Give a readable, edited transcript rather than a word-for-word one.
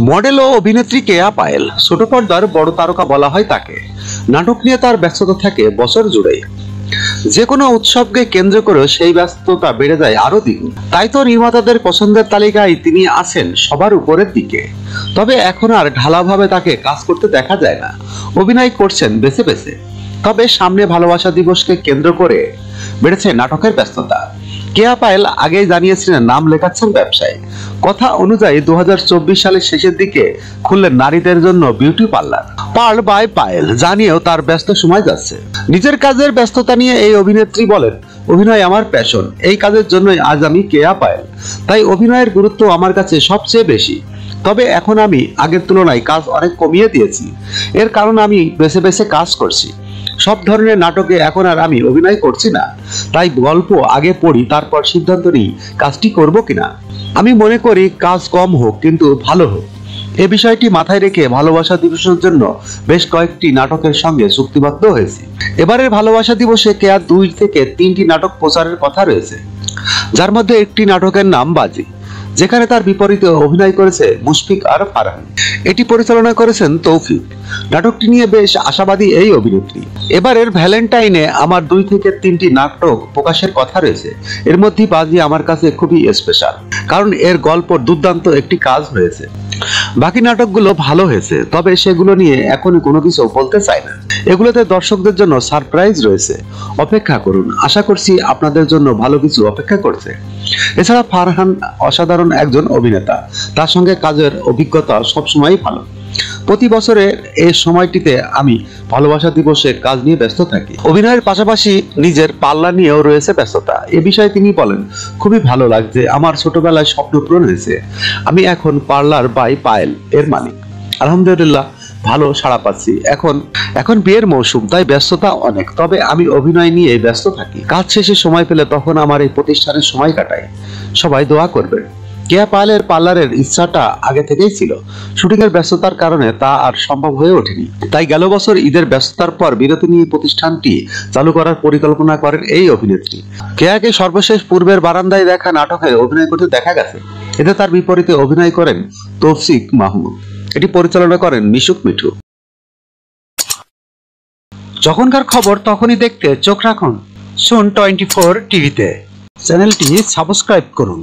Model ও অভিনেত্রী কেয়া পায়েল ছোট পর্দার বড় তারকা বলা হয় তাকে। নাটক নিয়ে তার ব্যস্ততা থাকে বছর জুড়ে। যে কোনো উৎসবকে কেন্দ্র করে সেই ব্যস্ততা বেড়ে যায় আরো দ্বিগুণ। তাই তো নির্মাতাদের পছন্দের তালিকায় তিনি আছেন সবার উপরের দিকে। তবে এখন আর ঢালাভাবে তাকে কাজ করতে দেখা যায় না, অভিনয় করছেন বেছে বেছে। তবে সামনে ভালোবাসা দিবসকে কেন্দ্র করে বেড়েছে নাটকের ব্যস্ততা। কেয়া পায়েল আগেই জানিয়েছিলেন নাম লেখাচ্ছেন ব্যবসায়। কথা অনুযায়ী 2024 সালের শেষের দিকে খুললেন নারীদের জন্য beauty parlour Pearl by Payel, জানিয়েও তার ব্যস্ত সময় যাচ্ছে। নিজের কাজের ব্যস্ততা নিয়ে এই অভিনেত্রী বলেন, অভিনয় আমার প্যাশন, এই কাজের জন্যই আজ আমি কেয়া পায়েল। তাই অভিনয়ের গুরুত্ব আমার কাছে সবচেয়ে বেশি। তবে এখন আমি আগের তুলনায় কাজ অনেক কমিয়ে দিয়েছি। এর কারণ আমি বেছে বেছে কাজ করছি। সব ধরনের নাটকে এখন আর আমি অভিনয় করছি না। তাই গল্প আগে পড়ি, তারপর সিদ্ধান্ত নিই কাজটি করব কিনা। আমি মনে করি কাজ কম হোক কিন্তু ভালো হোক। এ বিষয়টি মাথায় রেখে ভালোবাসা দিবসের জন্য বেশ কয়েকটি নাটকের সঙ্গে চুক্তিবদ্ধ হয়েছি। এবারের ভালোবাসা দিবসে কেয়া 2 থেকে 3টি নাটক প্রচারের কথা রয়েছে, যার মধ্যে একটি নাটকের নাম বাজি, যেখানে তার বিপরীতে অভিনয় করেছে মুশফিক আর ফারহান। এটি পরিচালনা করেছেন তৌফিক। নাটকটি নিয়ে বেশ আশাবাদী এই অভিনেত্রী। এবারের ভ্যালেন্টাইনে আমার 2 থেকে 3টি নাটক প্রকাশের কথা রয়েছে। এর মধ্যে বাজি আমার কাছে খুবই স্পেশাল, কারণ এর গল্প দুর্দান্ত একটি কাজ হয়েছে। বাকি নাটকগুলো ভালো হয়েছে, তবে সেগুলো নিয়ে এখনই কোনো কিছু বলতে চাই না। এগুলোতে দর্শকদের জন্য সারপ্রাইজ রয়েছে, অপেক্ষা করুন। আশা করছি আপনাদের জন্য ভালো কিছু অপেক্ষা করছে। এছাড়া ফারহান অসাধারণ একজন অভিনেতা, তার সঙ্গে কাজের অভিজ্ঞতা সবসময়ই ভালো। প্রতি বছরের এই সময়টিতে আমি ভালোবাসা দিবসে কাজ নিয়ে ব্যস্ত থাকি। অভিনয়ের পাশাপাশি নিজের পাল্লা নিয়েও রয়েছে ব্যস্ততা। এ বিষয়ে তিনি বলেন, খুবই ভালো লাগছে, আমার ছোটবেলায় স্বপ্ন পূরণ হয়েছে। আমি এখন পার্লার বাই পায়েল এর মালিক। আলহামদুলিল্লাহ ভালো সাড়া পাচ্ছি। এখন বিয়ের মৌসুম, তাই ব্যস্ততা অনেক। তবে আমি অভিনয় নিয়ে ব্যস্ত থাকি। কাজ শেষে সময় পেলে তখন আমার এই প্রতিষ্ঠানের সময় কাটাই। সবাই দোয়া করবেন। কেয়া পায়েলের পার্লারের ইচ্ছাটা আগে থেকেই ছিল, শুটিং এর ব্যস্ততার কারণে তা আর সম্ভব হয়ে ওঠেনি। তাই গেল বছর ঈদের ব্যস্ততার পর বিরতি নিয়ে প্রতিষ্ঠানটি চালু করার পরিকল্পনা করেন এই অভিনেত্রী। কেয়াকে সর্বশেষ পূর্বের বারান্দায় দেখা নাটকে অভিনয় করতে দেখা গেছে। এতে তার বিপরীতে অভিনয় করেন তৌফিক মাহমুদ। এটি পরিচালনা করেন মিশুক মিঠু। যখনকার খবর তখনই দেখতে চোখ রাখুন সুন 24 টিভিতে। চ্যানেলটি সাবস্ক্রাইব করুন।